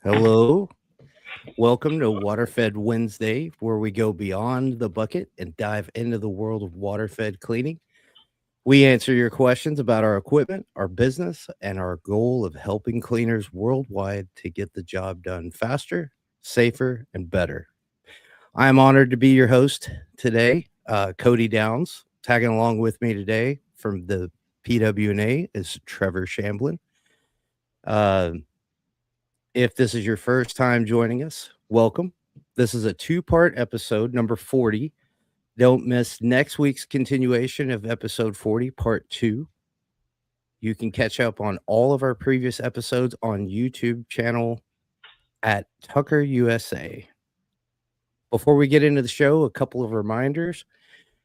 Hello. Welcome to Waterfed Wednesday, where we go beyond the bucket and dive into the world of waterfed cleaning. We answer your questions about our equipment, our business, and our goal of helping cleaners worldwide to get the job done faster, safer, and better. I am honored to be your host today, Cody Downs. Tagging along with me today from the PWNA is Trevor Shamblin. Uh, If this is your first time joining us, welcome. This is a two-part episode, number 40. Don't miss next week's continuation of episode 40, part 2. You can catch up on all of our previous episodes on YouTube channel at Tucker USA. Before we get into the show, a couple of reminders.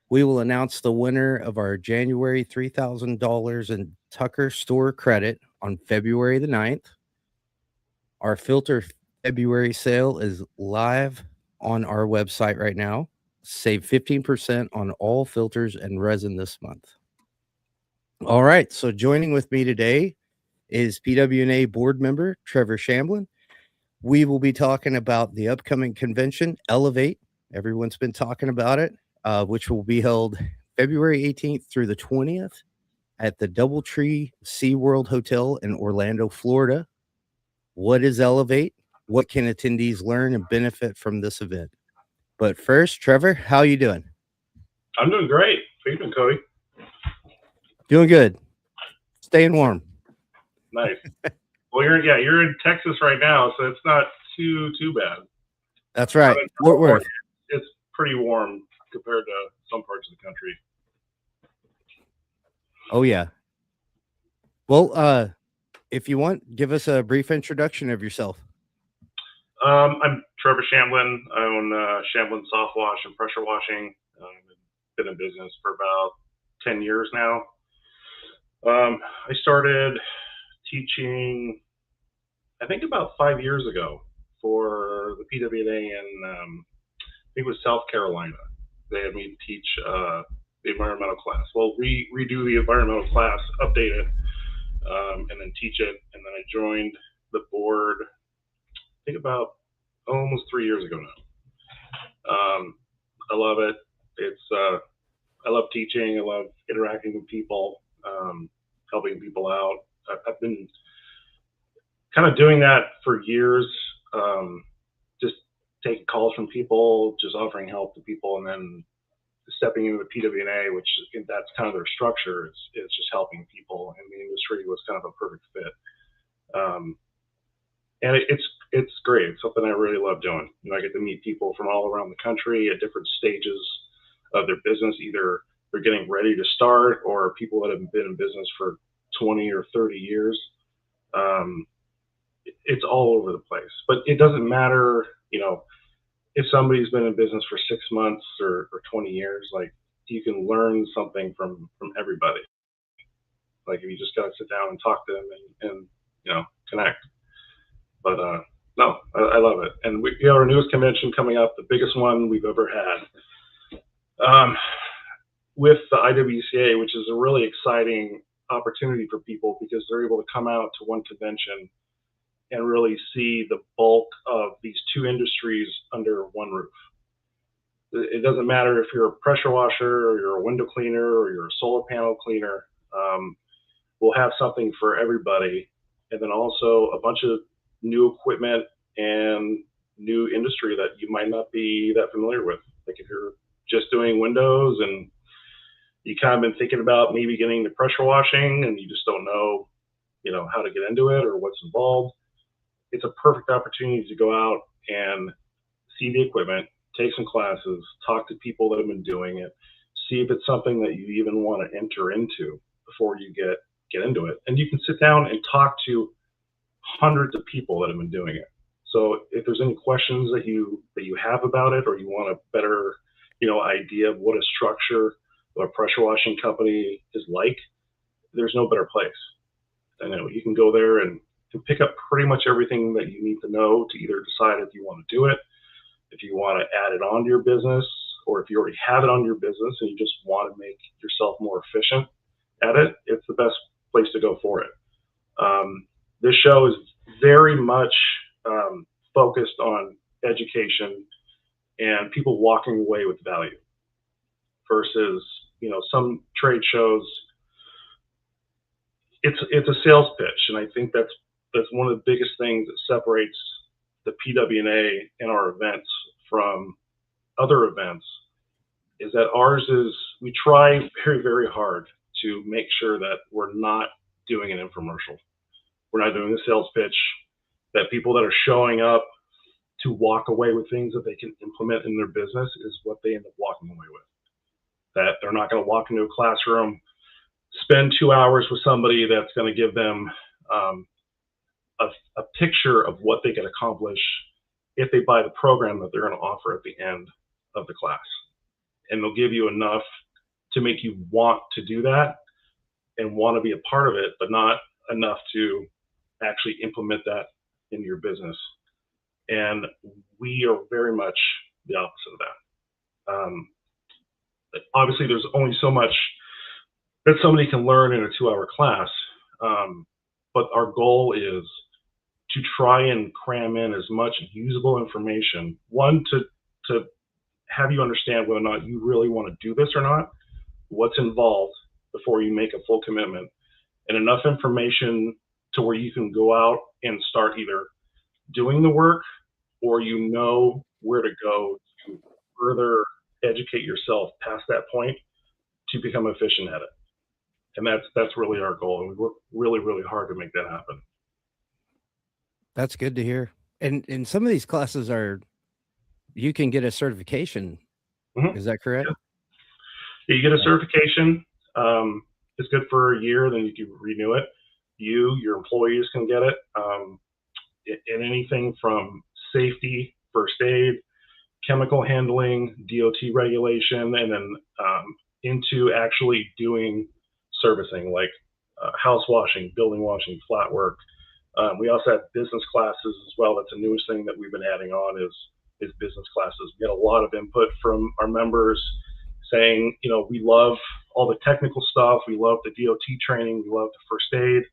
We will announce the winner of our January $3,000 in Tucker store credit on February the 9th. Our filter February sale is live on our website right now. Save 15% on all filters and resin this month. All right, so joining with me today is PWNA board member Trevor Shamblin. We will be talking about the upcoming convention, Elevate. Everyone's been talking about it, which will be held February 18th through the 20th at the Doubletree SeaWorld Hotel in Orlando, Florida. What is Elevate? What can attendees learn and benefit from this event? But first, Trevor, how you doing? I'm doing great. How you doing, Cody? Doing good. Staying warm. Nice. Well, you're in Texas right now, so it's not too bad. That's right. Fort Worth. It's pretty warm compared to some parts of the country. Oh yeah. Well, if you want, give us a brief introduction of yourself. I'm Trevor Shamblin. I own Shamblin Soft Wash and Pressure Washing. I've been in business for about 10 years now. I started teaching, I think about 5 years ago for the PWNA in, I think it was South Carolina. They had me teach the environmental class. Well, redo the environmental class, update it, and then teach it. And then I joined the board, I think about almost 3 years ago now. I love it. I love teaching. I love interacting with people, helping people out. I've been kind of doing that for years, just taking calls from people, just offering help to people, and then stepping into the PWNA, which that's kind of their structure. It's just helping people, and the industry was kind of a perfect fit. And it's great. It's something I really love doing. I get to meet people from all around the country at different stages of their business. Either they're getting ready to start, or people that have been in business for 20 or 30 years. It's all over the place. But it doesn't matter, if somebody's been in business for 6 months or 20 years, like, you can learn something from everybody. Like, you just got to sit down and talk to them and connect. But no, I love it. And we have our newest convention coming up, the biggest one we've ever had, with the IWCA, which is a really exciting opportunity for people because they're able to come out to one convention and really see the bulk of these two industries under one roof. It doesn't matter if you're a pressure washer or you're a window cleaner or you're a solar panel cleaner. We'll have something for everybody. And then also a bunch of new equipment and new industry that you might not be that familiar with. Like, if you're just doing windows and you kind of been thinking about maybe getting into pressure washing and you just don't know, how to get into it or what's involved, it's a perfect opportunity to go out and see the equipment, take some classes, talk to people that have been doing it, see if it's something that you even want to enter into before you get into it. And you can sit down and talk to hundreds of people that have been doing it. So if there's any questions that you have about it, or you want a better, idea of what a structure of a pressure washing company is like, there's no better place. You can go there and pick up pretty much everything that you need to know to either decide if you want to do it, if you want to add it on to your business, or if you already have it on your business and you just want to make yourself more efficient at it, it's the best place to go for it. This show is very much focused on education and people walking away with value versus, some trade shows. It's a sales pitch, and I think that's one of the biggest things that separates the PWNA and our events from other events is that ours is, we try very, very hard to make sure that we're not doing an infomercial. We're not doing a sales pitch, that people that are showing up to walk away with things that they can implement in their business is what they end up walking away with. That they're not going to walk into a classroom, spend 2 hours with somebody that's going to give them a picture of what they can accomplish if they buy the program that they're going to offer at the end of the class. And they'll give you enough to make you want to do that and want to be a part of it, but not enough to actually implement that in your business. And we are very much the opposite of that. Obviously, there's only so much that somebody can learn in a 2-hour class, but our goal is to try and cram in as much usable information. One, to have you understand whether or not you really want to do this or not, what's involved before you make a full commitment, and enough information to where you can go out and start either doing the work or where to go to further educate yourself past that point to become efficient at it. And that's really our goal. And we work really, really hard to make that happen. That's good to hear. And some of these classes you can get a certification. Mhm. Is that correct? Yeah, you get a certification. It's good for a year, then you can renew it. Your employees can get it. In anything from safety, first aid, chemical handling, DOT regulation, and then into actually doing servicing like house washing, building washing, flat work. We also have business classes as well. That's the newest thing that we've been adding on is business classes. We get a lot of input from our members saying, we love all the technical stuff. We love the DOT training. We love the first aid,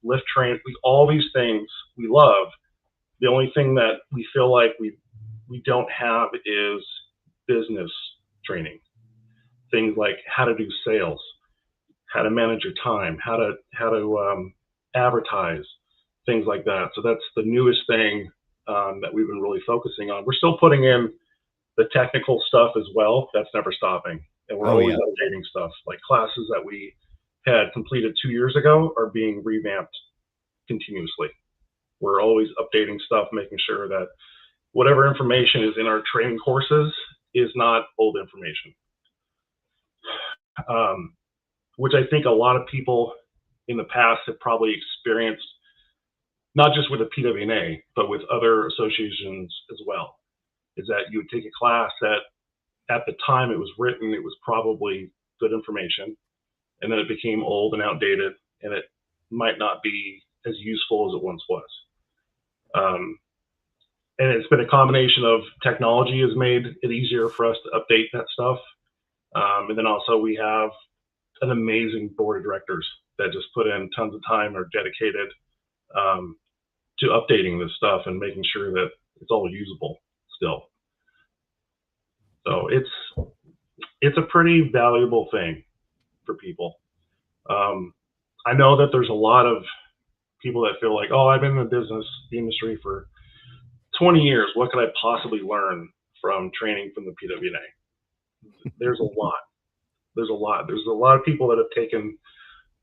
lift train. All these things we love. The only thing that we feel like we don't have is business training. Things like how to do sales, how to manage your time, how to advertise, things like that. So that's the newest thing that we've been really focusing on. We're still putting in the technical stuff as well. That's never stopping. And we're always updating stuff. Like classes that we had completed 2 years ago are being revamped continuously. We're always updating stuff, making sure that whatever information is in our training courses is not old information. Which I think a lot of people in the past have probably experienced, not just with the PWNA, but with other associations as well, is that you would take a class that at the time it was written, it was probably good information, and then it became old and outdated, and it might not be as useful as it once was. And it's been a combination of technology has made it easier for us to update that stuff. And then also we have an amazing board of directors that just put in tons of time, are dedicated to updating this stuff and making sure that it's all usable still. So it's a pretty valuable thing for people. I know that there's a lot of people that feel like, oh, I've been in the industry for 20 years. What could I possibly learn from training from the PWNA? There's a lot. There's a lot of people that have taken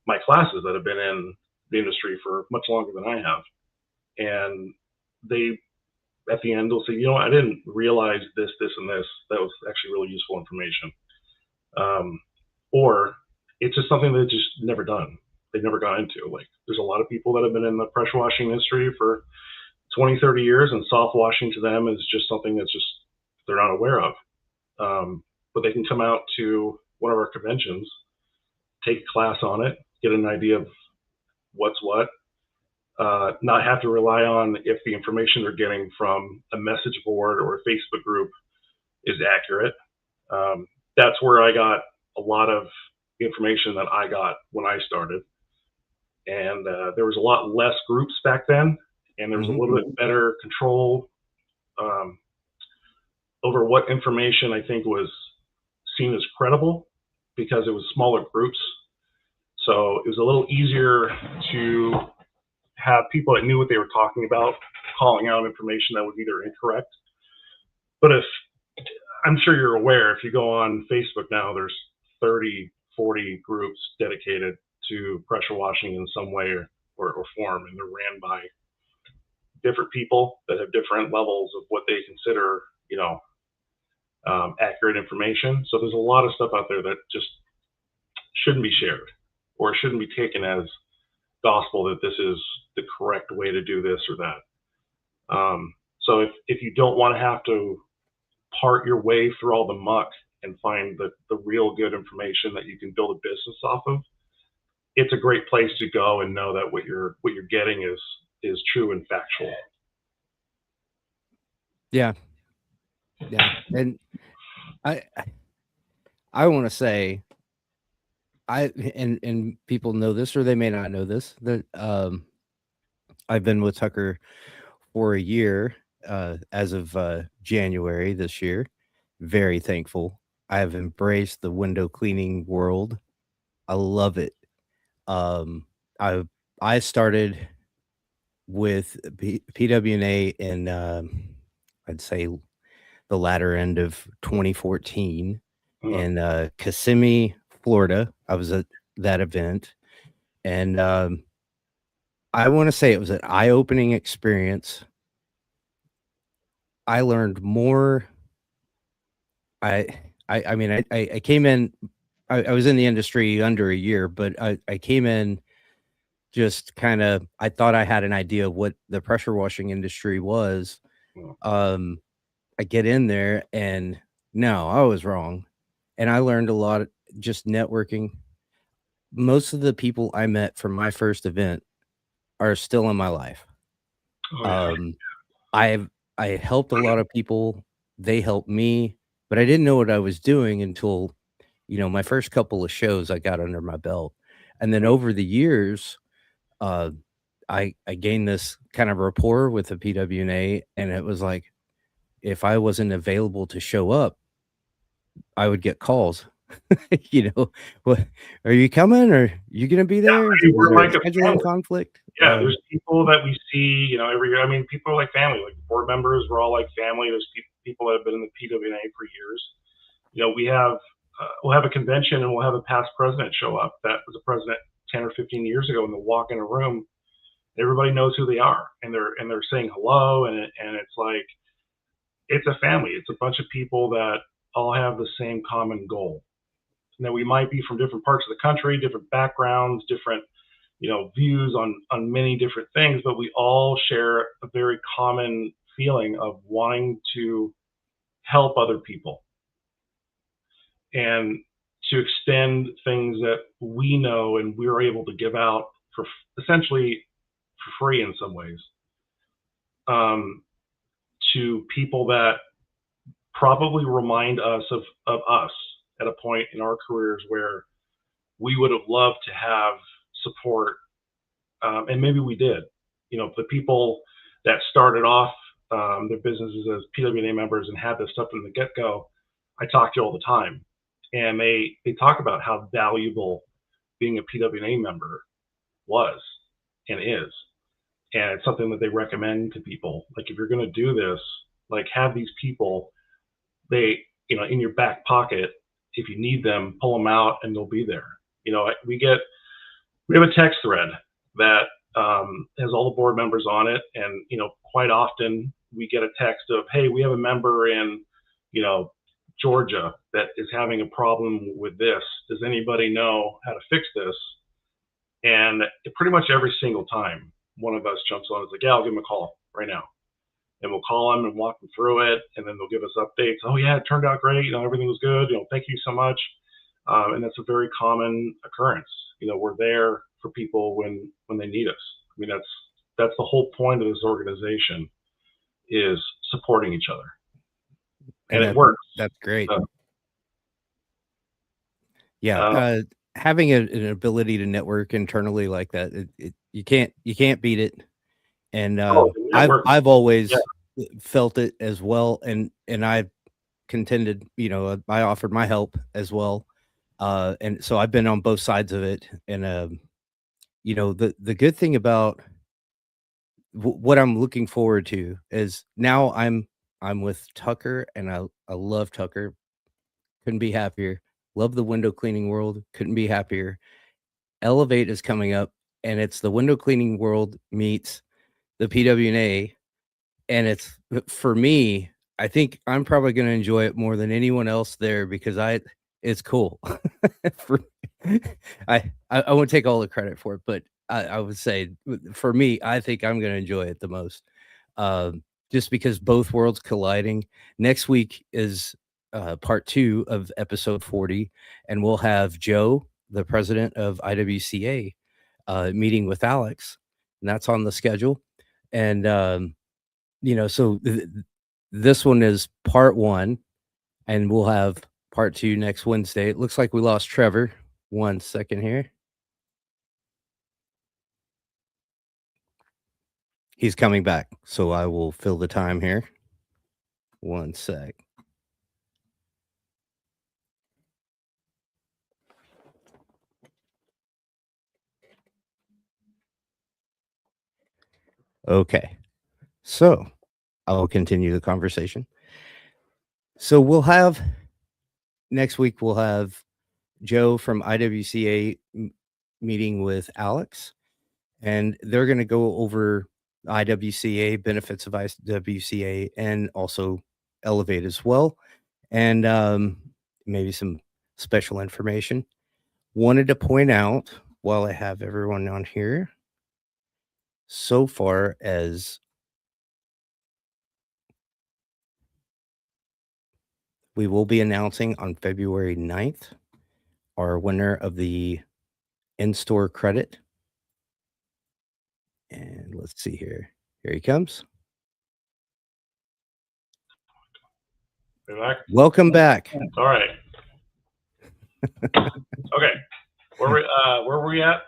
my classes that have been in the industry for much longer than I have. And they, at the end, they'll say, I didn't realize this, and this. That was actually really useful information. Or it's just something they've just never done. They've never got into. Like, there's a lot of people that have been in the pressure washing industry for 20, 30 years, and soft washing to them is just something that's just, they're not aware of. But they can come out to one of our conventions, take a class on it, get an idea of what's what, not have to rely on if the information they're getting from a message board or a Facebook group is accurate. That's where I got a lot of information that I got when I started. And there was a lot less groups back then. and there was a little bit better control over what information I think was seen as credible because it was smaller groups. So it was a little easier to have people that knew what they were talking about calling out information that was either incorrect. But if I'm sure you're aware, if you go on Facebook now, there's 30, 40 groups dedicated to pressure washing in some way or form, and they're ran by different people that have different levels of what they consider, accurate information. So there's a lot of stuff out there that just shouldn't be shared or shouldn't be taken as gospel that this is the correct way to do this or that. So if you don't want to have to part your way through all the muck and find the real good information that you can build a business off of, it's a great place to go and know that what you're getting is true and factual. Yeah. And I want to say, and people know this or they may not know this, that I've been with Tucker for a year as of January this year. Very thankful. I have embraced the window cleaning world. I love it. I started with PW&A in I'd say the latter end of 2014 in Kissimmee, Florida. I was at that event, and I want to say it was an eye-opening experience. I learned more. I mean, I came in. I was in the industry under a year, but I came in just kind of. I thought I had an idea of what the pressure washing industry was. I get in there and no, I was wrong, and I learned a lot just networking. Most of the people I met from my first event are still in my life. I helped a lot of people. They helped me, but I didn't know what I was doing until, my first couple of shows I got under my belt. And then over the years, I gained this kind of rapport with the PW&A, and it was like, if I wasn't available to show up, I would get calls. What are you coming? Or you gonna be there? Yeah, we're like a scheduling conflict. Yeah, there's people that we see, every year. I mean, people are like family, like board members. We're all like family. There's people that have been in the PW&A for years. We have we'll have a convention and we'll have a past president show up that was a president 10 or 15 years ago, and they'll walk in a room. Everybody knows who they are, and they're saying hello, and it's like it's a family. It's a bunch of people that all have the same common goal. Now, we might be from different parts of the country, different backgrounds, different views on many different things, but we all share a very common feeling of wanting to help other people and to extend things that we know and we're able to give out for essentially for free in some ways to people that probably remind us of us at a point in our careers where we would have loved to have support, and maybe we did. The people that started off their businesses as PW&A members and had this stuff from the get-go, I talk to all the time, and they talk about how valuable being a PW&A member was and is, and it's something that they recommend to people. Like, if you're going to do this, like, have these people, they in your back pocket. If you need them, pull them out and they'll be there. We have a text thread that has all the board members on it, and quite often we get a text of, hey, we have a member in Georgia that is having a problem with this. Does anybody know how to fix this? And pretty much every single time one of us jumps on, it's like, yeah, I'll give them a call right now. And we'll call them and walk them through it, and then they'll give us updates. Oh yeah, it turned out great. Everything was good. Thank you so much. And that's a very common occurrence. We're there for people when they need us. I mean, that's the whole point of this organization, is supporting each other, and it works. That's great. Having an ability to network internally like that, you can't beat it. And Oh, the network. I've always Yeah. felt it as well, and I contended, I offered my help as well, and so I've been on both sides of it. And the good thing about what I'm looking forward to is now I'm with Tucker, and I love Tucker. Couldn't be happier. Love the window cleaning world. Couldn't be happier. Elevate is coming up, and it's the window cleaning world meets the PWNA, and it's for me. I think I'm probably going to enjoy it more than anyone else there because it's cool. for, I won't take all the credit for it, but I would say for me, I think I'm going to enjoy it the most. Just because both worlds colliding. Next week is part 2 of episode 40, and we'll have Joe, the president of IWCA, meeting with Alex, and that's on the schedule. And so this one is part 1, and we'll have part 2 next Wednesday. It looks like we lost Trevor. 1 second here. He's coming back, so I will fill the time here. 1 sec. Okay. So, I will continue the conversation. So next week we'll have Joe from IWCA meeting with Alex, and they're going to go over IWCA, benefits of IWCA, and also Elevate as well, and maybe some special information. Wanted to point out while I have everyone on here, so far as we will be announcing on February 9th our winner of the in-store credit. And let's see here. Here he comes. You're back? Welcome back. All right. Okay. Where were we at?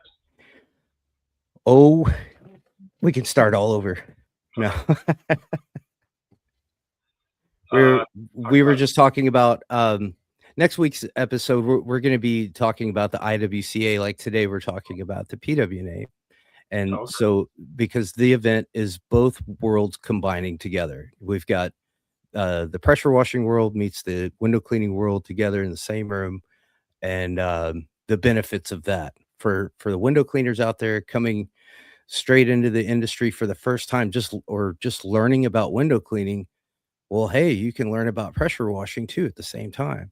Oh, we can start all over. No. we were just talking about next week's episode. We're going to be talking about the IWCA. Like today, we're talking about the PWNA. And Okay. so because the event is both worlds combining together, we've got the pressure washing world meets the window cleaning world together in the same room, and the benefits of that for the window cleaners out there coming straight into the industry for the first time, just learning about window cleaning. Well, hey, you can learn about pressure washing too at the same time,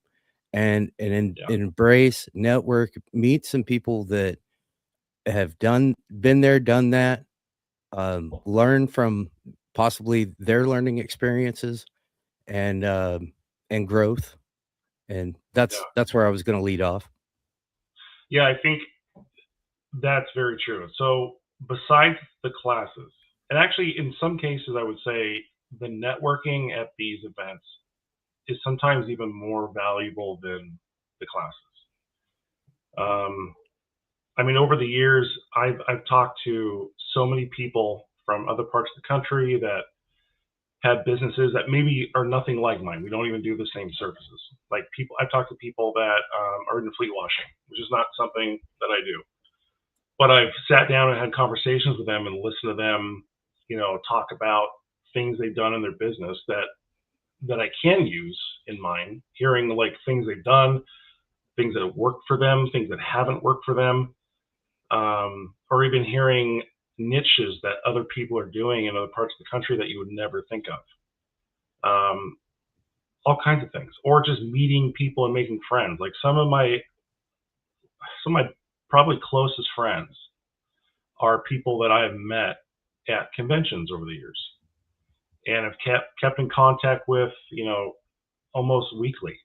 and embrace, network, meet some people that have been there, done that, learn from possibly their learning experiences and growth. And that's where I was going to lead off. Yeah, I think that's very true. So besides the classes, and actually in some cases, I would say the networking at these events is sometimes even more valuable than the classes. I mean, over the years, I've talked to so many people from other parts of the country that have businesses that maybe are nothing like mine. We don't even do the same services. Like I've talked to people that are in fleet washing, which is not something that I do. But I've sat down and had conversations with them and listened to them, talk about things they've done in their business that I can use in mine. Hearing like things they've done, things that have worked for them, things that haven't worked for them, or even hearing niches that other people are doing in other parts of the country that you would never think of. All kinds of things, or just meeting people and making friends. Like some of my probably closest friends are people that I have met at conventions over the years and have kept in contact with, almost weekly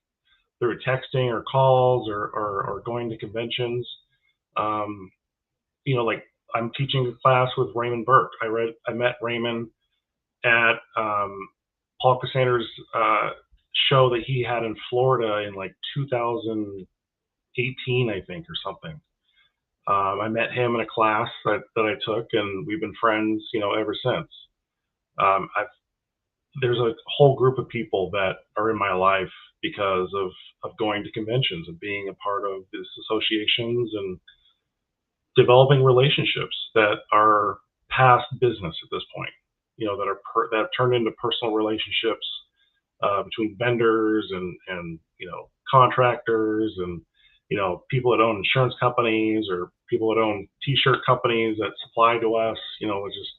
through texting or calls or going to conventions. Like I'm teaching a class with Raymond Burke. I met Raymond at Paul Cassander's show that he had in Florida in like 2018, I think, or something. I met him in a class that I took, and we've been friends, ever since. I've There's a whole group of people that are in my life because of going to conventions and being a part of these associations and developing relationships that are past business at this point. That have turned into personal relationships between vendors and contractors and people that own insurance companies or people that own T-shirt companies that supply to us. It's just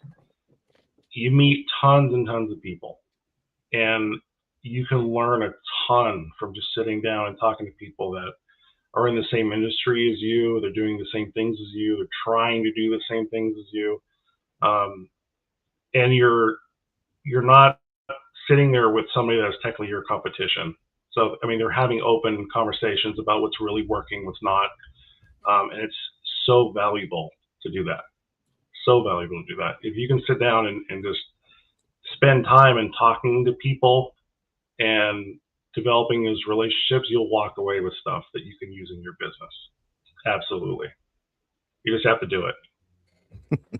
you meet tons and tons of people, and you can learn a ton from just sitting down and talking to people that are in the same industry as you. They're doing the same things as you. They're trying to do the same things as you, and you're not sitting there with somebody that's technically your competition. So, I mean, they're having open conversations about what's really working, what's not. And it's so valuable to do that. So valuable to do that. If you can sit down and just spend time and talking to people and developing those relationships, you'll walk away with stuff that you can use in your business. Absolutely. You just have to do it.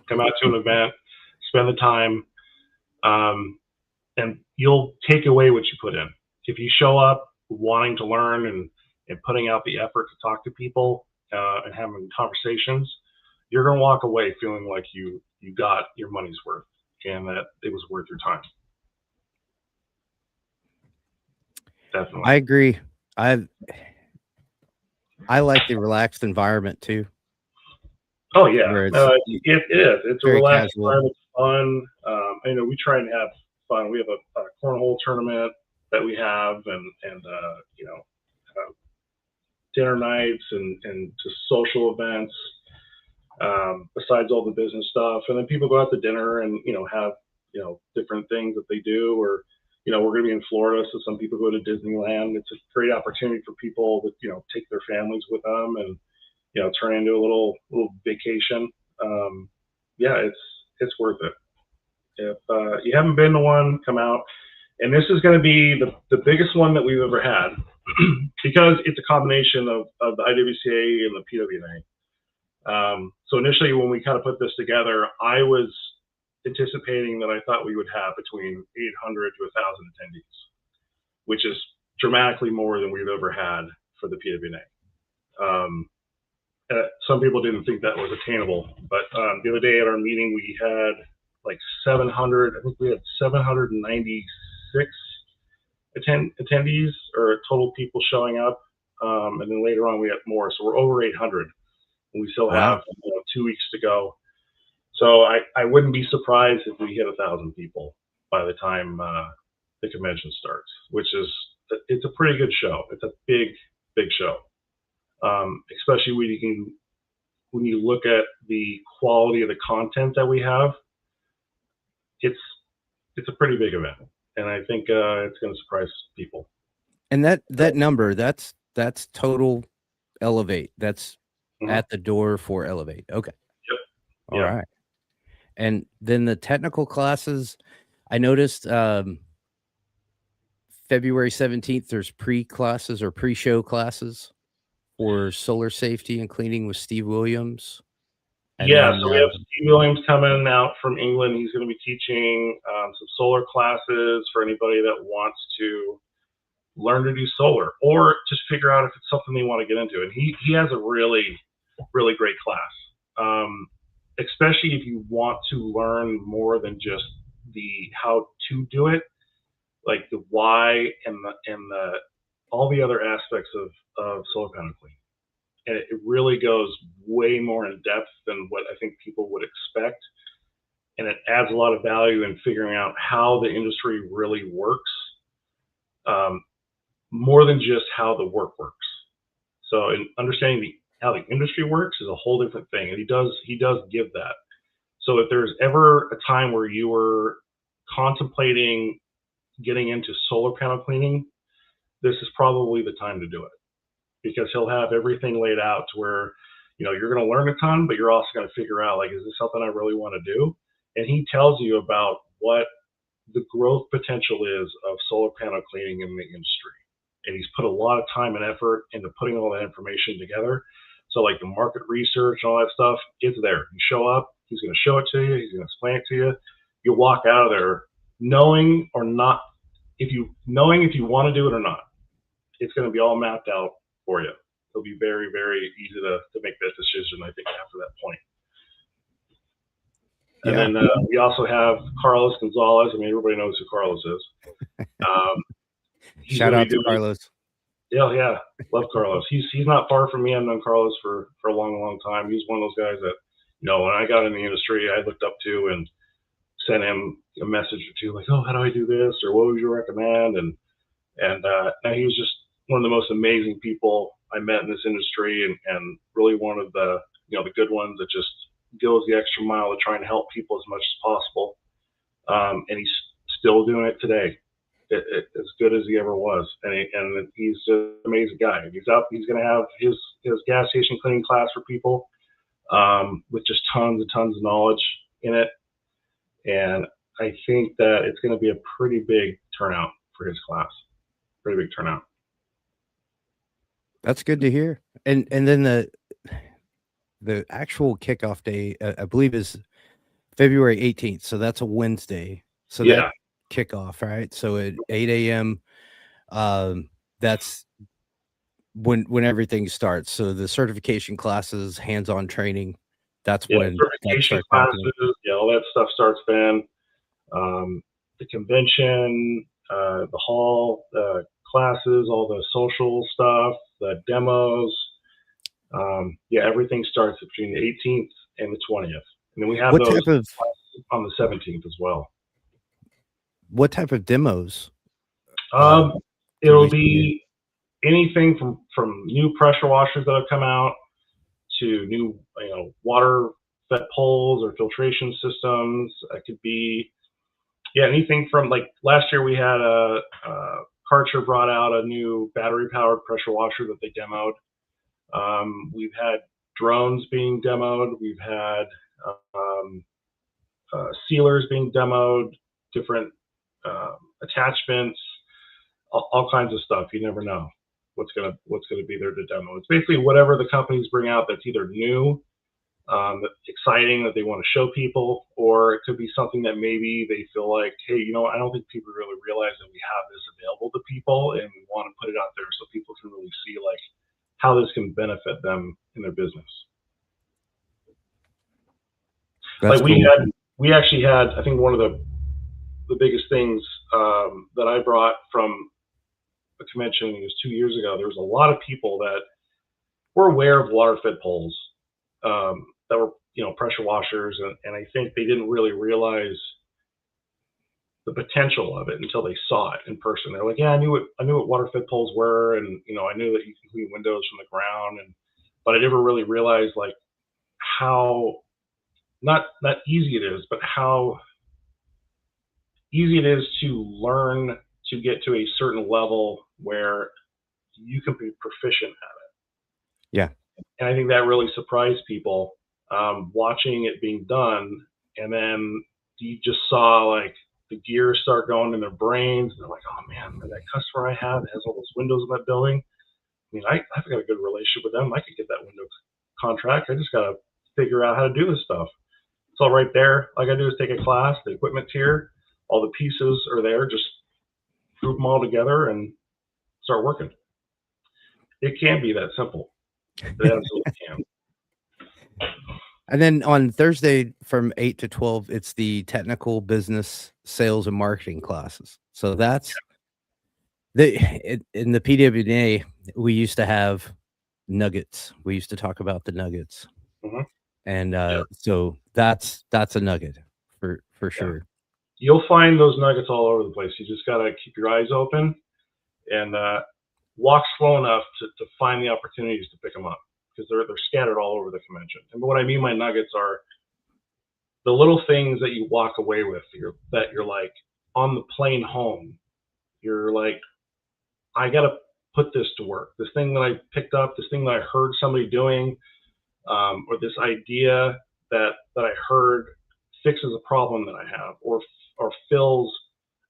Come out to an event, spend the time, and you'll take away what you put in. If you show up wanting to learn and putting out the effort to talk to people and having conversations, you're going to walk away feeling like you got your money's worth and that it was worth your time. Definitely. I agree. I like the relaxed environment too. Oh yeah, Where it is. It's a very relaxed casual. environment. It's fun. We try and have fun. We have a cornhole tournament that we have, and dinner nights and just social events. Besides all the business stuff, and then people go out to dinner and have different things that they do, or we're going to be in Florida, so some people go to Disneyland. It's a great opportunity for people to take their families with them and turn into a little vacation. Yeah, it's worth it. If you haven't been to one, come out. And this is going to be the biggest one that we've ever had because it's a combination of the IWCA and the PWNA. So initially, when we kind of put this together, I was anticipating that I thought we would have between 800 to 1,000 attendees, which is dramatically more than we've ever had for the PWNA. Some people didn't think that was attainable, but the other day at our meeting, we had like 700, I think we had 796 attendees or total people showing up. And then later on, we had more. So we're over 800. And we still have 2 weeks to go. So I wouldn't be surprised if we hit 1,000 people by the time the convention starts, it's a pretty good show. It's a big show. Especially when you look at the quality of the content that we have, it's a pretty big event, and I think it's going to surprise people. And that number, that's total Elevate. That's at the door for Elevate. Okay. Yep. All right. And then the technical classes, I noticed February 17th, there's pre-classes or pre-show classes for solar safety and cleaning with Steve Williams. And so we have Steve Williams coming out from England. He's going to be teaching some solar classes for anybody that wants to learn to do solar or just figure out if it's something they want to get into. And he has a really, really great class, especially if you want to learn more than just the how to do it, like the why and the all the other aspects of solar panel cleaning. And it really goes way more in depth than what I think people would expect. And it adds a lot of value in figuring out how the industry really works, more than just how the work works. So in understanding how the industry works is a whole different thing. And he does give that. So if there's ever a time where you were contemplating getting into solar panel cleaning, this is probably the time to do it, because he'll have everything laid out to where, you're going to learn a ton, but you're also going to figure out, like, is this something I really want to do? And he tells you about what the growth potential is of solar panel cleaning in the industry. And he's put a lot of time and effort into putting all that information together. So like the market research and all that stuff, it's there. You show up, he's going to show it to you, he's going to explain it to you. You walk out of there knowing or not, if you want to do it or not. It's going to be all mapped out for you. It'll be very, very easy to make that decision, I think, after that point. And then we also have Carlos Gonzalez. I mean, everybody knows who Carlos is. Shout out to Carlos. Yeah, love Carlos. He's not far from me. I've known Carlos for a long, long time. He's one of those guys that, when I got in the industry, I looked up to and sent him a message or two, like, oh, how do I do this? Or what would you recommend? And now he was just one of the most amazing people I met in this industry, and really one of the, the good ones that just goes the extra mile to try and help people as much as possible. And he's still doing it today, as good as he ever was. And he's an amazing guy. He's going to have his gas station cleaning class for people, with just tons and tons of knowledge in it. And I think that it's going to be a pretty big turnout for his class. Pretty big turnout. That's good to hear. And then the actual kickoff day, I believe, is February 18th. So that's a Wednesday. So that kickoff, right? So at 8 a.m., that's when everything starts. So the certification classes, hands-on training, that's when certification classes, all that stuff starts then. The convention, the hall, the classes, all the social stuff, the demos. Everything starts between the 18th and the 20th. And then we have those on the 17th as well. What type of demos? It'll be anything from new pressure washers that have come out to new, water fed poles or filtration systems. It could be, anything from, like, last year we had Karcher brought out a new battery powered pressure washer that they demoed. We've had drones being demoed. We've had sealers being demoed, different attachments, all kinds of stuff. You never know what's gonna be there to demo. It's basically whatever the companies bring out that's either new, exciting, that they want to show people, or it could be something that maybe they feel like, hey, I don't think people really realize that we have this available to people, and we want to put it out there so people can really see, like, how this can benefit them in their business. That's like cool. We actually had, I think, one of the biggest things that I brought from a convention, it was 2 years ago. There was a lot of people that were aware of water fed poles, that were, pressure washers, and I think they didn't really realize the potential of it until they saw it in person. They're like, yeah, I knew what water fed poles were, and I knew that you can clean windows from the ground, but I never really realized, like, how not easy it is, but how easy it is to learn to get to a certain level where you can be proficient at it. Yeah. And I think that really surprised people, watching it being done. And then you just saw, like, the gears start going in their brains. And they're like, oh man, that customer I have has all those windows in that building. I mean, I've got a good relationship with them. I could get that window contract. I just got to figure out how to do this stuff. It's all right there. All I got to do is take a class. The equipment's here. All the pieces are there. Just group them all together and start working. It can be that simple. It absolutely can. And then on Thursday from 8 to 12, it's the technical business sales and marketing classes. So that's in the PWNA, we used to have nuggets. We used to talk about the nuggets. Mm-hmm. And so that's a nugget for sure. You'll find those nuggets all over the place. You just got to keep your eyes open and walk slow enough to find the opportunities to pick them up, because they're scattered all over the convention. And what I mean by nuggets are the little things that you walk away with, that you're like, on the plane home, you're like, I got to put this to work. This thing that I picked up, this thing that I heard somebody doing, or this idea that I heard fixes a problem that I have, or fills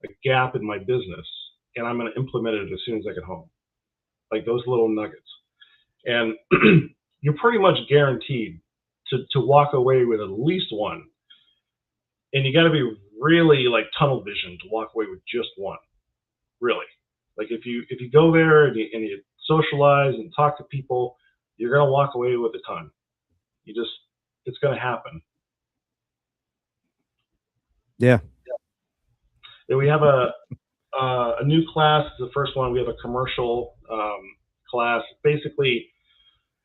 a gap in my business, and I'm going to implement it as soon as I get home. Like those little nuggets. And you're pretty much guaranteed to walk away with at least one. And you got to be really like tunnel vision to walk away with just one. Really, like if you go there and you socialize and talk to people, you're gonna walk away with a ton. It's gonna happen. Yeah. Then we have a new class. The first one, we have a commercial class. Basically,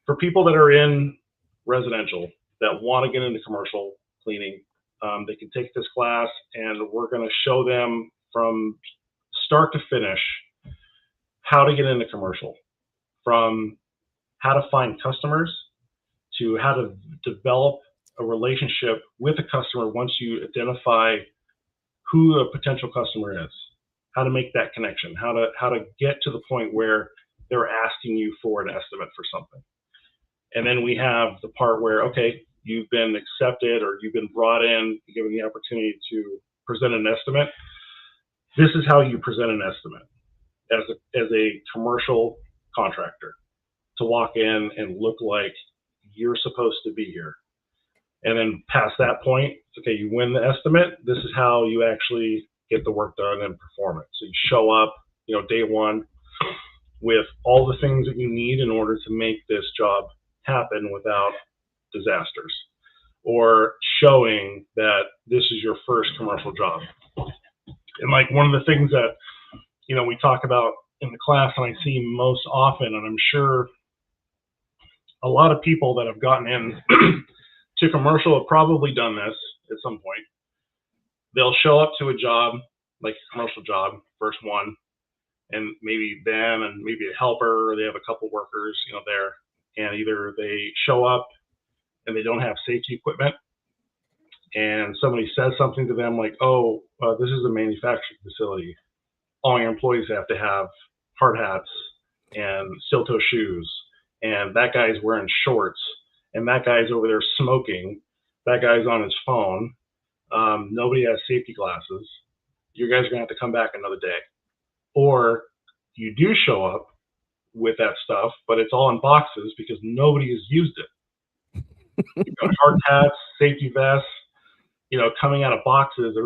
for people that are in residential that want to get into commercial cleaning, they can take this class, and we're going to show them from start to finish how to get into commercial, from how to find customers to how to develop a relationship with a customer once you identify who a potential customer is, how to make that connection, how to get to the point where they're asking you for an estimate for something. And then we have the part where, okay, you've been accepted or you've been brought in, given the opportunity to present an estimate. This is how you present an estimate as a commercial contractor, to walk in and look like you're supposed to be here. And then past that point, okay, you win the estimate. This is how you actually get the work done and perform it. So you show up, day one with all the things that you need in order to make this job happen without disasters, or showing that this is your first commercial job. And like one of the things that, we talk about in the class and I see most often, and I'm sure a lot of people that have gotten in to commercial have probably done this at some point. They'll show up to a job, like a commercial job, first one, and maybe them and maybe a helper, or they have a couple workers, there, and either they show up and they don't have safety equipment, and somebody says something to them like, oh, this is a manufacturing facility. All your employees have to have hard hats and steel-toe shoes, and that guy's wearing shorts, and that guy's over there smoking, that guy's on his phone, nobody has safety glasses. You guys are gonna have to come back another day. Or you do show up with that stuff, but it's all in boxes because nobody has used it. You've got hard hats, safety vests, coming out of boxes.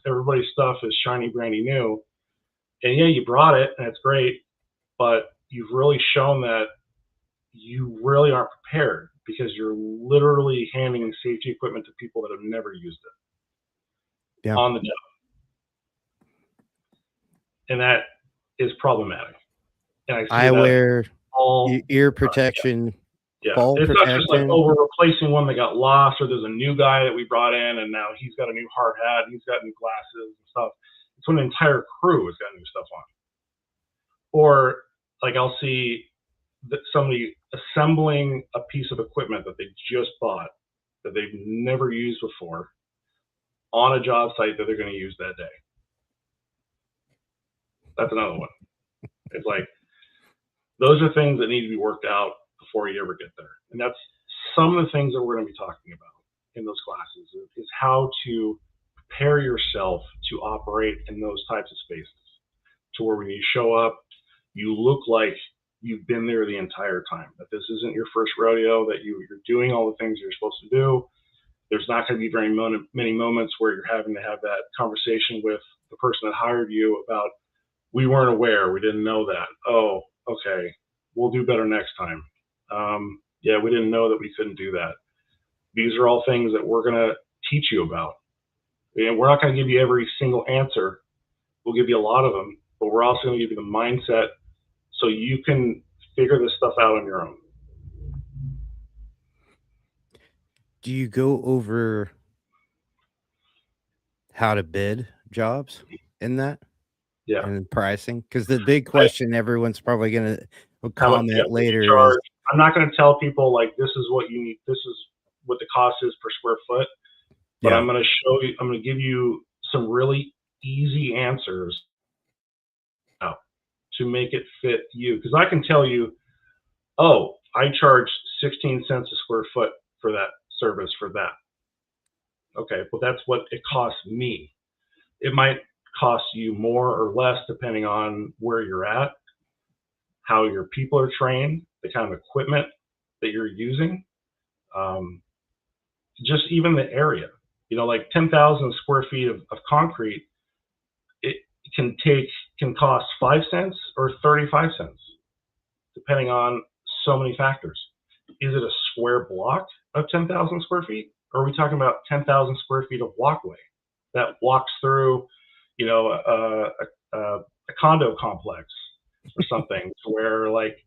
Everybody's stuff is shiny, brandy new. And yeah, you brought it, and it's great, but you've really shown that you really aren't prepared, because you're literally handing safety equipment to people that have never used it on the job. And that is problematic. And I wear ear protection, fall it's protection. Not just like, oh, we're replacing one that got lost, or there's a new guy that we brought in and now he's got a new hard hat and he's got new glasses and stuff. It's when the entire crew has got new stuff on. Or like I'll see that somebody assembling a piece of equipment that they just bought that they've never used before on a job site that they're going to use that day. That's another one. It's like, those are things that need to be worked out before you ever get there. And that's some of the things that we're going to be talking about in those classes, is how to prepare yourself to operate in those types of spaces, to where when you show up, you look like you've been there the entire time, that this isn't your first rodeo, that you're doing all the things you're supposed to do. There's not going to be very many moments where you're having to have that conversation with the person that hired you about, we weren't aware, we didn't know that. Oh, okay, we'll do better next time. Yeah, we didn't know that we couldn't do that. These are all things that we're going to teach you about. And we're not going to give you every single answer. We'll give you a lot of them, but we're also going to give you the mindset so you can figure this stuff out on your own. Do you go over how to bid jobs in that? Yeah. And pricing? Because the big question everyone's probably going to comment later is, I'm not going to tell people like, this is what you need, this is what the cost is per square foot, but I'm going to show you, I'm going to give you some really easy answers to make it fit you. Because I can tell you, oh, I charge 16 cents a square foot for that service for that. Okay, well, that's what it costs me. It might cost you more or less depending on where you're at, how your people are trained, the kind of equipment that you're using. Just even the area, like 10,000 square feet of concrete, it can cost 5 cents or 35 cents, depending on so many factors. Is it a square block of 10,000 square feet? Or are we talking about 10,000 square feet of walkway that walks through, a condo complex or something, to where like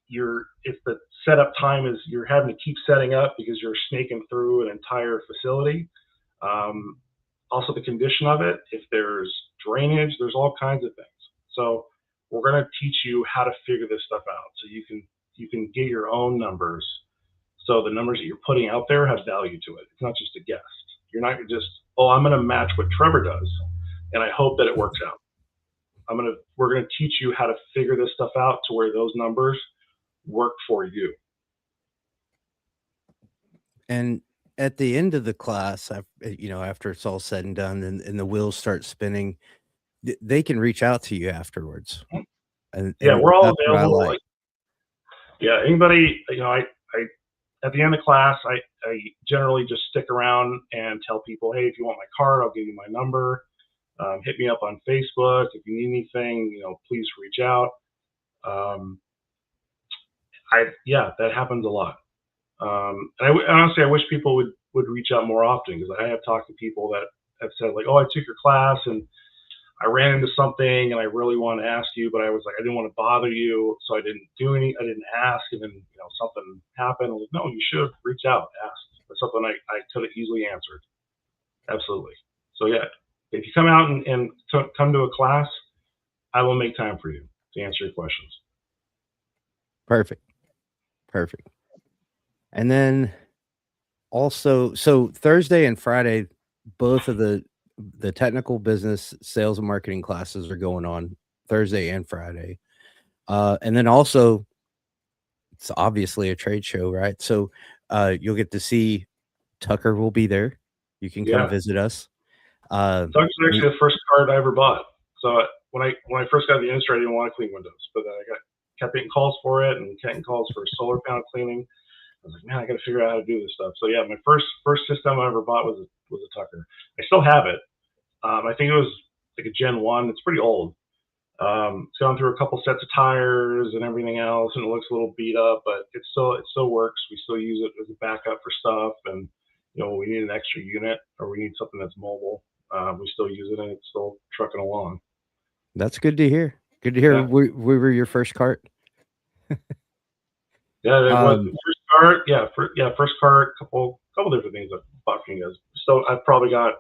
if the setup time is you're having to keep setting up because you're snaking through an entire facility. Also the condition of it, if there's drainage, there's all kinds of things. So we're going to teach you how to figure this stuff out, so you can get your own numbers. So the numbers that you're putting out there have value to it. It's not just a guess. You're not just, I'm going to match what Trevor does, and I hope that it works out. We're going to teach you how to figure this stuff out to where those numbers work for you. And at the end of the class, after it's all said and done, and the wheels start spinning, they can reach out to you afterwards. And we're all that's what I available. like. Anybody, I at the end of class, I generally just stick around and tell people, hey, if you want my card, I'll give you my number. Hit me up on Facebook. If you need anything, please reach out. That happens a lot. And honestly, I wish people would reach out more often, because I have talked to people that have said like, I took your class and I ran into something and I really want to ask you, but I was like, I didn't want to bother you, so I didn't ask, and then something happened. I was like, no, you should have reached out, asked. That's something I could have easily answered. Absolutely. So yeah, if you come out and come to a class, I will make time for you to answer your questions. Perfect. And then also, so Thursday and Friday, both of the technical business sales and marketing classes are going on Thursday and Friday. And then also, it's obviously a trade show, right? So you'll get to see Tucker will be there. You can come visit us. Tucker's actually the first card I ever bought. So when I first got the industry, I didn't want to clean windows, but then I kept getting calls for it and getting calls for solar panel cleaning. I was like, man, I got to figure out how to do this stuff. So yeah, my first system I ever bought was a Tucker. I still have it. I think it was like a Gen 1. It's pretty old. It's gone through a couple sets of tires and everything else, and it looks a little beat up, but it still works. We still use it as a backup for stuff, and when we need an extra unit or we need something that's mobile, we still use it, and it's still trucking along. That's good to hear. Good to hear. Yeah. We were your first cart. Yeah, it was first cart. Yeah, first cart. Couple different things I've bought from you guys. So I've probably got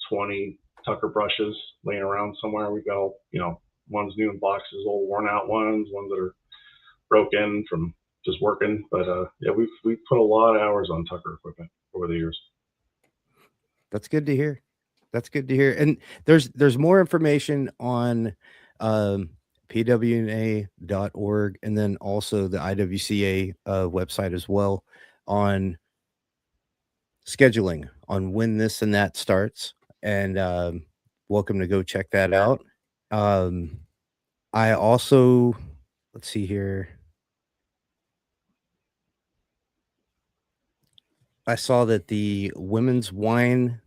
20 Tucker brushes laying around somewhere. We've got, ones new in boxes, old worn out ones that are broken from just working. But we've put a lot of hours on Tucker equipment over the years. That's good to hear. And there's more information on pwna.org, and then also the IWCA website as well, on scheduling on when this and that starts. And welcome to go check that out. I also, let's see here. I saw that the women's wine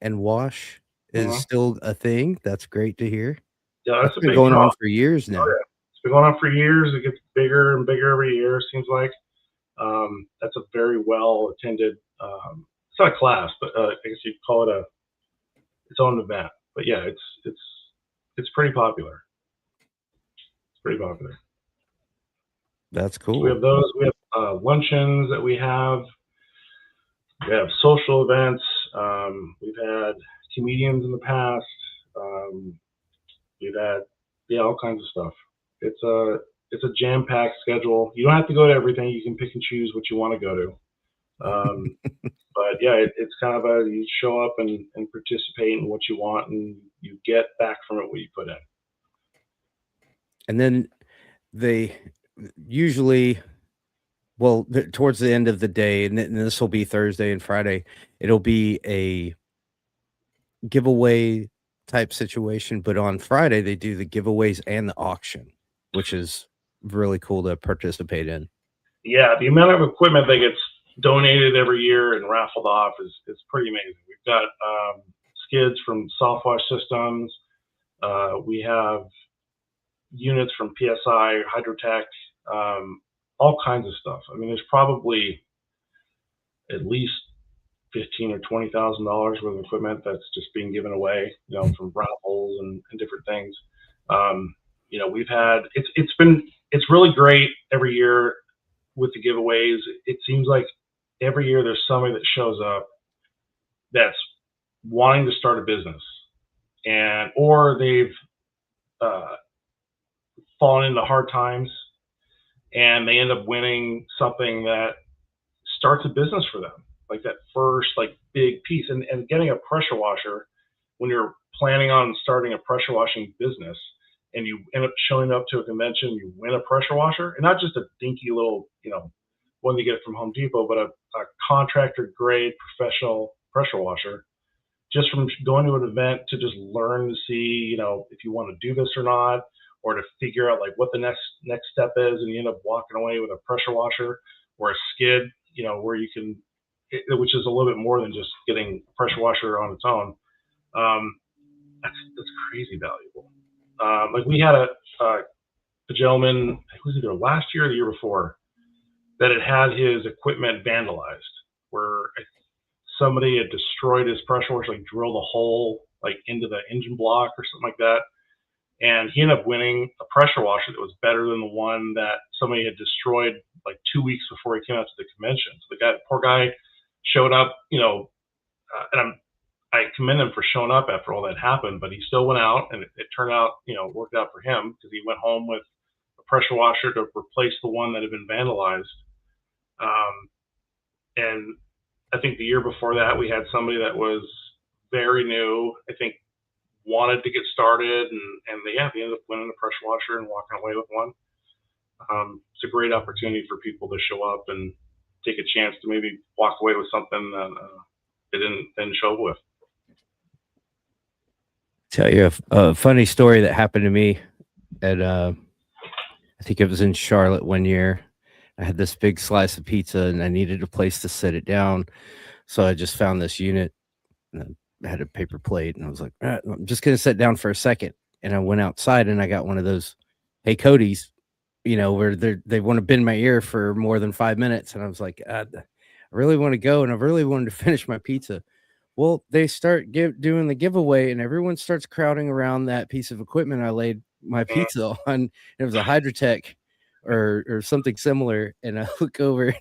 and wash is still a thing. That's great to hear. Yeah, that's been going on for years now. Oh, yeah. It's been going on for years. It gets bigger and bigger every year, seems like. That's a very well attended. It's not a class, but I guess you'd call it its own event. But yeah, it's pretty popular. It's pretty popular. That's cool. So we have those. We have luncheons that we have. We have social events. We've had comedians in the past. We've had all kinds of stuff. It's a jam-packed schedule. You don't have to go to everything. You can pick and choose what you want to go to. But yeah, it's kind of you show up and participate in what you want, and you get back from it what you put in. And then they usually, towards the end of the day, and this will be Thursday and Friday, it'll be a giveaway type situation. But on Friday, they do the giveaways and the auction, which is really cool to participate in. yeah, the amount of equipment that gets donated every year and raffled off is pretty amazing. We've got skids from Softwash Systems. We have units from PSI, Hydrotech, all kinds of stuff. I mean, there's probably at least $15,000 or $20,000 worth of equipment that's just being given away, from raffles and different things. We've had it's really great every year with the giveaways. It seems like every year there's somebody that shows up that's wanting to start a business, or they've fallen into hard times and they end up winning something that starts a business for them, like that first big piece. And getting a pressure washer when you're planning on starting a pressure washing business and you end up showing up to a convention, you win a pressure washer, and not just a dinky little, one you get from Home Depot, but a contractor grade professional pressure washer, just from going to an event to just learn to see, if you want to do this or not, or to figure out what the next step is, and you end up walking away with a pressure washer or a skid, where you can, which is a little bit more than just getting a pressure washer on its own. That's crazy valuable. We had a gentleman, it was either last year or the year before, that had his equipment vandalized, where somebody had destroyed his pressure washer, drilled a hole into the engine block or something like that. And he ended up winning a pressure washer that was better than the one that somebody had destroyed 2 weeks before he came out to the convention. So the poor guy showed up, and I commend him for showing up after all that happened, but he still went out, and it turned out, worked out for him, because he went home with a pressure washer to replace the one that had been vandalized. And I think the year before that, we had somebody that was very new, I think, wanted to get started, and they ended up winning a pressure washer and walking away with one. It's a great opportunity for people to show up and take a chance to maybe walk away with something that they didn't show up with. Tell you a funny story that happened to me at I think it was in Charlotte one year. I had this big slice of pizza and I needed a place to set it down, so I just found this unit and I had a paper plate, and I was like, I'm just gonna sit down for a second. And I went outside and I got one of those "Hey Cody's," where they want to bend my ear for more than 5 minutes, and I was like, I really want to go, and I really wanted to finish my pizza. Well, they start doing the giveaway, and everyone starts crowding around that piece of equipment I laid my pizza on. It was a Hydrotech or something similar, and I look over,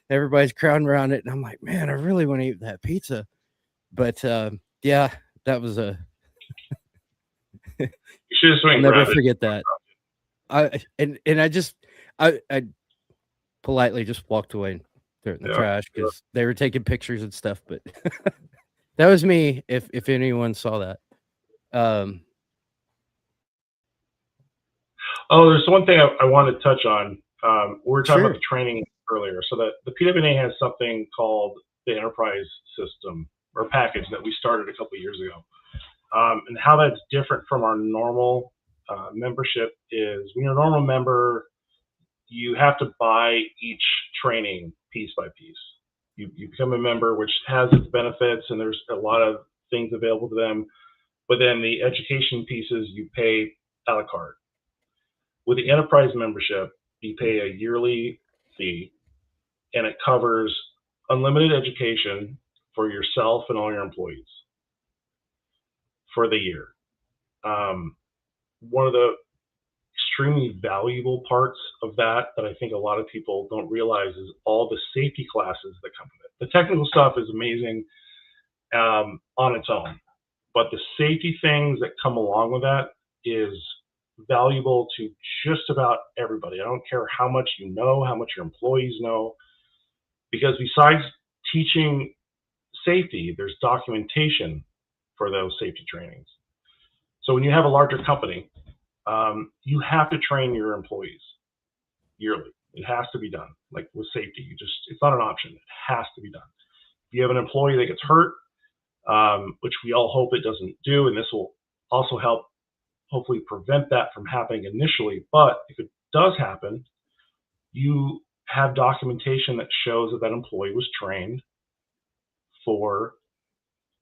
everybody's crowding around it, and I'm like, man, I really want to eat that pizza. But yeah, that was a you should have I'll never forget that. I politely just walked away and threw it in the trash, because they were taking pictures and stuff. But that was me, if anyone saw that. There's one thing I wanted to touch on. We were talking about the training earlier. So that the PWNA has something called the Enterprise System, or package, that we started a couple of years ago. And how that's different from our normal membership is, when you're a normal member, you have to buy each training piece by piece. You become a member, which has its benefits, and there's a lot of things available to them. But then the education pieces, you pay a la carte. With the enterprise membership, you pay a yearly fee, and it covers unlimited education for yourself and all your employees for the year. One of the extremely valuable parts of that I think a lot of people don't realize is all the safety classes that come with it. The technical stuff is amazing on its own, but the safety things that come along with that is valuable to just about everybody. I don't care how much you know, how much your employees know, because besides teaching safety, there's documentation for those safety trainings. So when you have a larger company, you have to train your employees yearly. It has to be done. Like with safety, it's not an option. It has to be done. If you have an employee that gets hurt, which we all hope it doesn't do, and this will also help hopefully prevent that from happening initially. But if it does happen, you have documentation that shows that that employee was trained for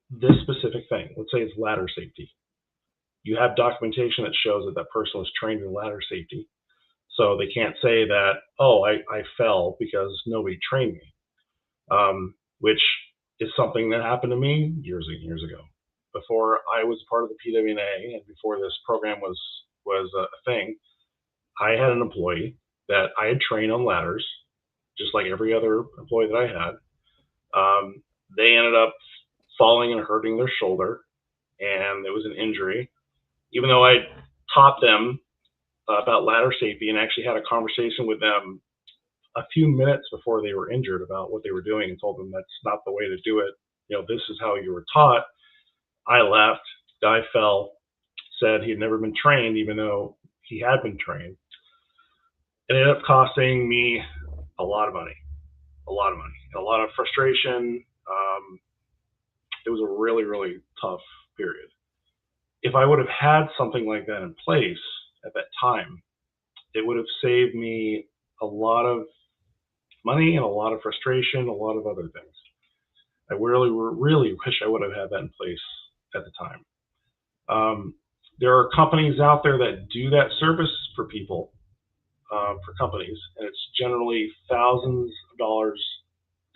this specific thing. Let's say it's ladder safety. You have documentation that shows that that person was trained in ladder safety. So they can't say that, oh, I fell because nobody trained me, which is something that happened to me years and years ago. Before I was part of the PWNA and before this program was a thing, I had an employee that I had trained on ladders, just like every other employee that I had. They ended up falling and hurting their shoulder, and it was an injury. Even though I taught them about ladder safety and actually had a conversation with them a few minutes before they were injured about what they were doing and told them that's not the way to do it. This is how you were taught. I left. Guy fell, said he had never been trained, even though he had been trained. It ended up costing me a lot of money, a lot of frustration. It was a really, really tough period. If I would have had something like that in place at that time, it would have saved me a lot of money and a lot of frustration, a lot of other things. I really wish I would have had that in place at the time. There are companies out there that do that service for people, for companies, and it's generally thousands of dollars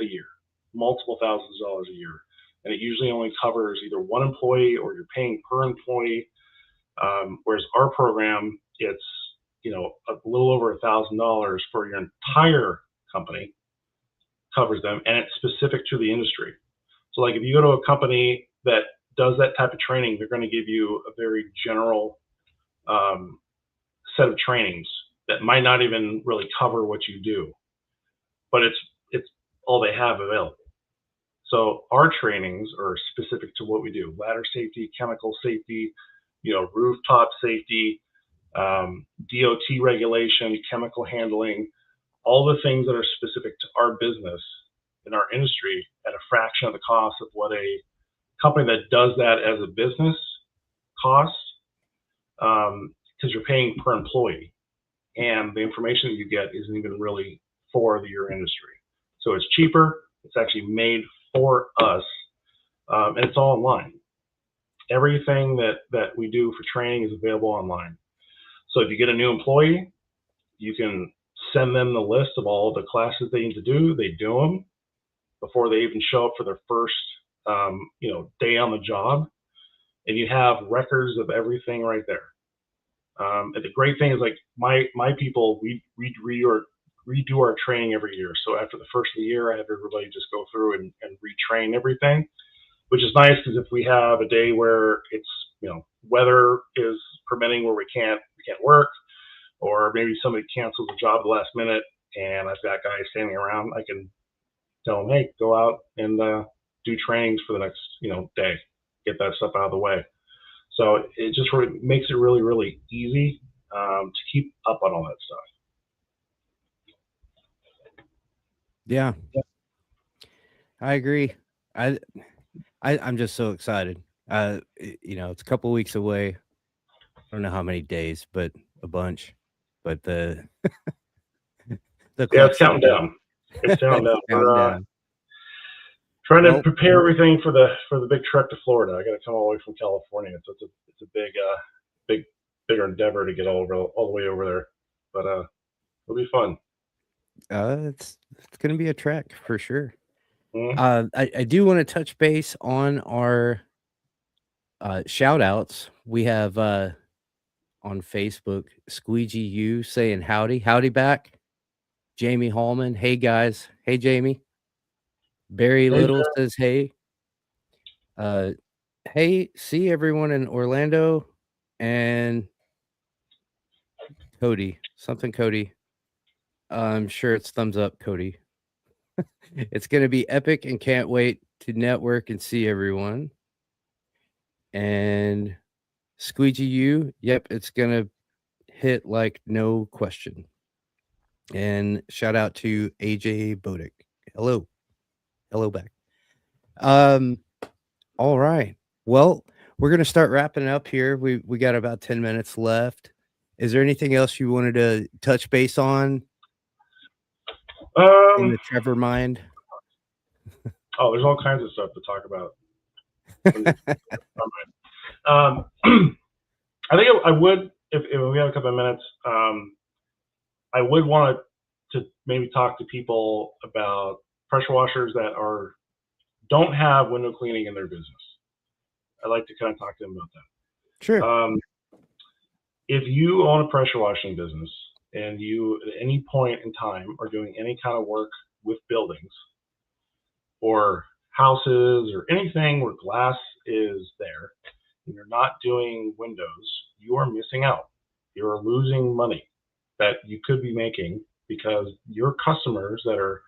a year, multiple thousands of dollars a year. And it usually only covers either one employee or you're paying per employee. Whereas our program, it's a little over $1,000 for your entire company, covers them, and it's specific to the industry. So like if you go to a company that does that type of training, they're going to give you a very general set of trainings that might not even really cover what you do, but it's all they have available. So our trainings are specific to what we do: ladder safety, chemical safety, rooftop safety, DOT regulation, chemical handling, all the things that are specific to our business in our industry at a fraction of the cost of what a company that does that as a business costs, because you're paying per employee, and the information that you get isn't even really for your industry. So it's cheaper. It's actually made for us, and it's all online. Everything that we do for training is available online. So if you get a new employee, you can send them the list of all the classes they need to do. They do them before they even show up for their first day on the job, and you have records of everything right there. And the great thing is, like, my people, we redo our training every year. So after the first of the year, I have everybody just go through and retrain everything, which is nice, because if we have a day where it's weather is permitting where we can't work, or maybe somebody cancels a job at the last minute and I've got guys standing around, I can tell them, hey, go out and do trainings for the next day, get that stuff out of the way. So it just really makes it really, really easy to keep up on all that stuff. Yeah, I agree. I'm just so excited. It's a couple weeks away. I don't know how many days, but a bunch. But the it's counting down. It's counting down. We're trying to prepare everything for the big trek to Florida. I got to come all the way from California, so it's a bigger endeavor to get all the way over there. But it'll be fun. It's going to be a trek for sure. Mm-hmm. I do want to touch base on our shout outs. We have on Facebook, Squeegee U saying howdy back. Jamie Hallman, hey guys. Hey Jamie. Barry Little says hey. Hey, see everyone in Orlando. And Cody, Cody. I'm sure it's thumbs up, Cody. It's going to be epic and can't wait to network and see everyone. And Squeegee U, yep, it's going to hit like no question. And shout out to AJ Bodick. Hello back. All right. Well, we're going to start wrapping up here. We got about 10 minutes left. Is there anything else you wanted to touch base on? in the Trevor mind? Oh, there's all kinds of stuff to talk about. I think I would, if we have a couple of minutes, I would want to maybe talk to people about pressure washers that don't have window cleaning in their business. I'd like to kind of talk to them about that. Sure. If you own a pressure washing business and you at any point in time are doing any kind of work with buildings or houses or anything where glass is there, and you're not doing windows, you are missing out. You're losing money that you could be making because your customers that are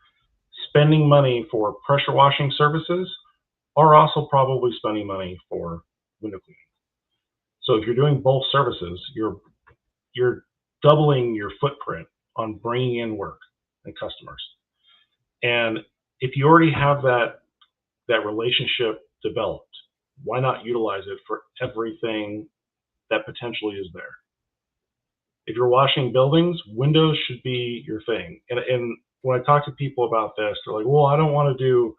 spending money for pressure washing services are also probably spending money for window cleaning. So if you're doing both services, you're doubling your footprint on bringing in work and customers. And if you already have that relationship developed, why not utilize it for everything that potentially is there? If you're washing buildings, windows should be your thing. And when I talk to people about this, they're like, well, I don't want to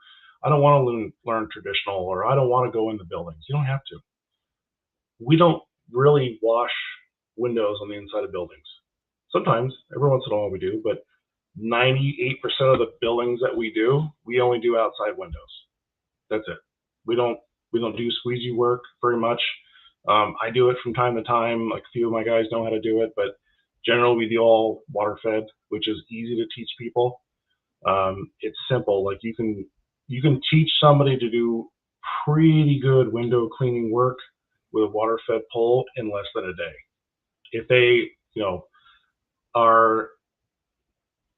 learn traditional, or I don't want to go in the buildings. You don't have to. We don't really wash windows on the inside of buildings. Sometimes, every once in a while we do, but 98% of the buildings that we do, we only do outside windows. That's it. We don't do squeegee work very much. I do it from time to time. Like a few of my guys know how to do it, but generally we do all water fed, which is easy to teach people. It's simple. Like you can teach somebody to do pretty good window cleaning work with a water fed pole in less than a day. If they, are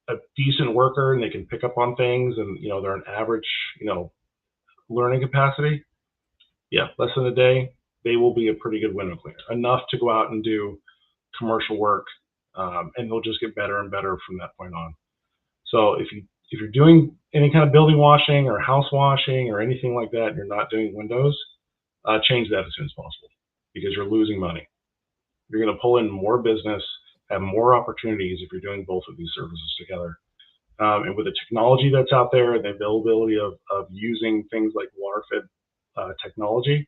a decent worker and they can pick up on things and, they're an average, learning capacity, less than a day, they will be a pretty good window cleaner, enough to go out and do commercial work, and they'll just get better and better from that point on. So if you're doing any kind of building washing or house washing or anything like that, and you're not doing windows, change that as soon as possible, because you're losing money. You're going to pull in more business, have more opportunities if you're doing both of these services together. And with the technology that's out there and the availability of using things like water-fed technology,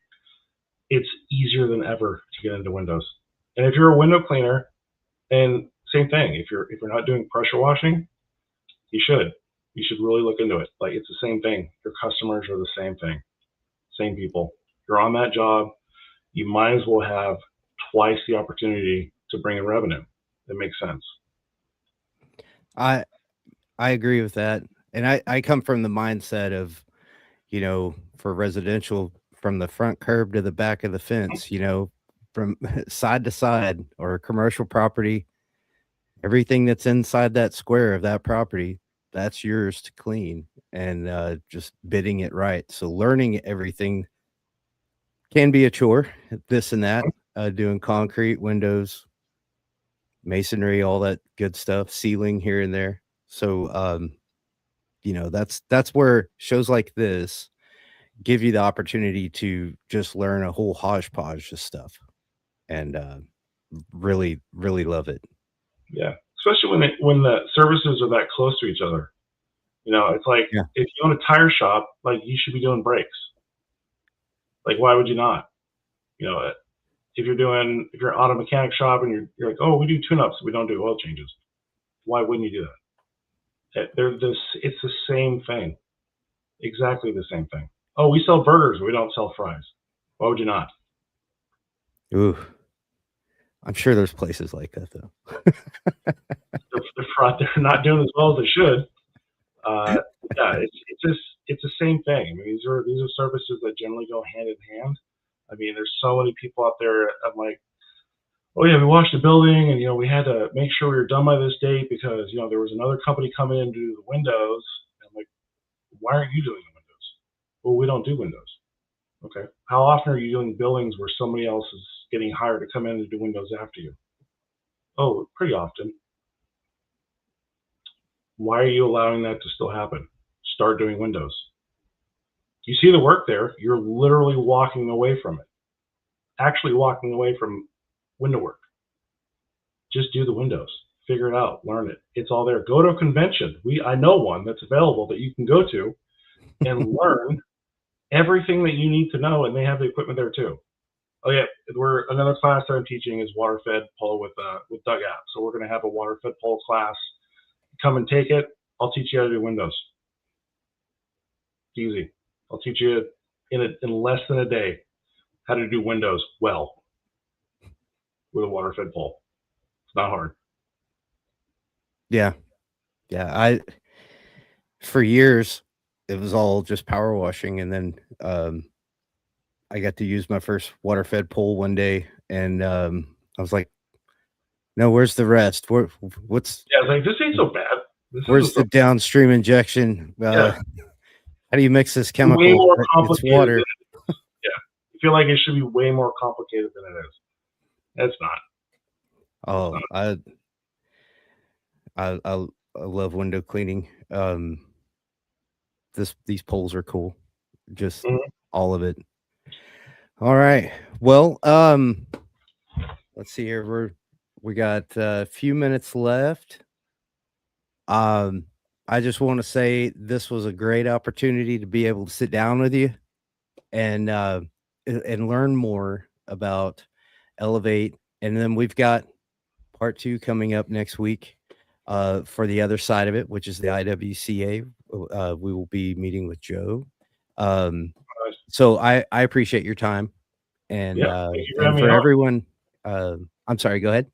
it's easier than ever to get into windows. And if you're a window cleaner, and same thing, if you're not doing pressure washing, you should really look into it. Like, it's the same thing. Your customers are the same thing, same people. You're on that job, you might as well have twice the opportunity to bring in revenue. That makes sense. I agree with that. And I come from the mindset of, for residential, from the front curb to the back of the fence, from side to side, or commercial property, everything that's inside that square of that property, that's yours to clean, and just bidding it right. So learning everything can be a chore, this and that, doing concrete, windows, masonry, all that good stuff, ceiling here and there. So, that's where shows like this give you the opportunity to just learn a whole hodgepodge of stuff, and really, really love it. Yeah, especially when the services are that close to each other. It's like, if you own a tire shop, like, you should be doing brakes. Like, why would you not? If you're an auto mechanic shop and you're like, oh, we do tune-ups, we don't do oil changes. Why wouldn't you do that? It's the same thing, exactly the same thing. Oh, we sell burgers, we don't sell fries. Why would you not? Ooh, I'm sure there's places like that though. They're not doing as well as they should. It's the same thing. I mean, these are services that generally go hand in hand. I mean, there's so many people out there. I'm like, oh yeah, we washed the building, and we had to make sure we were done by this date because there was another company coming in to do the windows. And I'm like, why aren't you doing the windows? Well, we don't do windows. Okay. How often are you doing buildings where somebody else is getting hired to come in and do windows after you? Oh, pretty often. Why are you allowing that to still happen? Start doing windows. You see the work there, you're literally walking away from it. Actually walking away from window work. Just do the windows. figure it out, learn it. It's all there. Go to a convention. I know one that's available that you can go to and learn everything that you need to know, and they have the equipment there too. Oh yeah, another class that I'm teaching is water-fed pole with Doug App. So we're going to have a water-fed pole class. Come and take it. I'll teach you how to do windows. It's easy. I'll teach you in less than a day how to do windows well with a water-fed pole. It's not hard. Yeah. For years it was all just power washing, and then I got to use my first water-fed pole one day, and I was like, no, where's the rest? What's like, this ain't so bad. Where's the downstream injection? How do you mix this chemical? Way more complicated. It's water. I feel like it should be way more complicated than it is. It's not. Oh, I love window cleaning. These poles are cool. Just all of it. All right. Well, let's see here. We got a few minutes left. I just want to say this was a great opportunity to be able to sit down with you and learn more about Elevate. And then we've got part 2 coming up next week for the other side of it, which is the IWCA. We will be meeting with Joe. So I appreciate your time. And, and for everyone, I'm sorry, go ahead.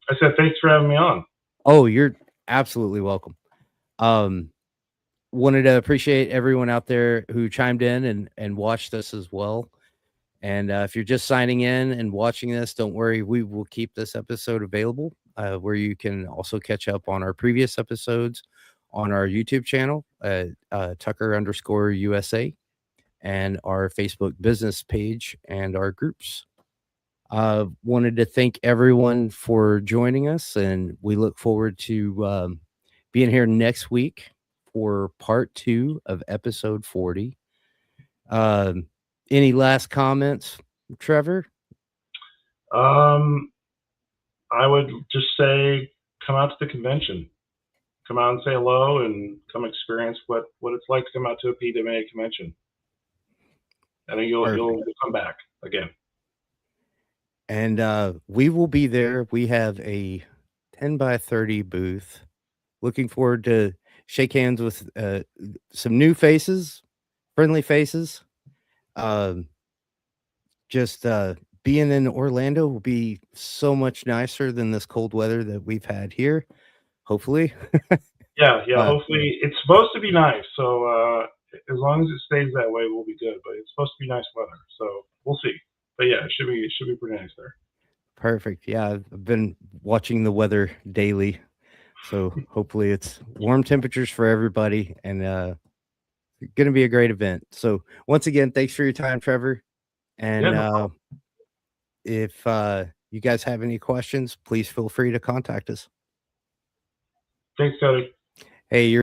I said, thanks for having me on. Oh, you're absolutely welcome. Wanted to appreciate everyone out there who chimed in and watched us as well. And if you're just signing in and watching this, don't worry, we will keep this episode available where you can also catch up on our previous episodes on our YouTube channel, Tucker_USA, and our Facebook business page and our groups. Wanted to thank everyone for joining us, and we look forward to being here next week for part 2 of episode 40. Any last comments, Trevor? I would just say, come out to the convention. Come out and say hello, and come experience what it's like to come out to a PWA convention. I think you'll come back again. And we will be there. We have a 10x30 booth. Looking forward to shake hands with some new faces, friendly faces. Just being in Orlando will be so much nicer than this cold weather that we've had here. Hopefully. Yeah. Hopefully, it's supposed to be nice. So as long as it stays that way, we'll be good. But it's supposed to be nice weather, so we'll see. But yeah, it should be pretty nice there. Perfect. Yeah, I've been watching the weather daily, so hopefully it's warm temperatures for everybody, and going to be a great event. So once again, thanks for your time, Trevor. And if you guys have any questions, please feel free to contact us. Thanks, Cody. Hey, you're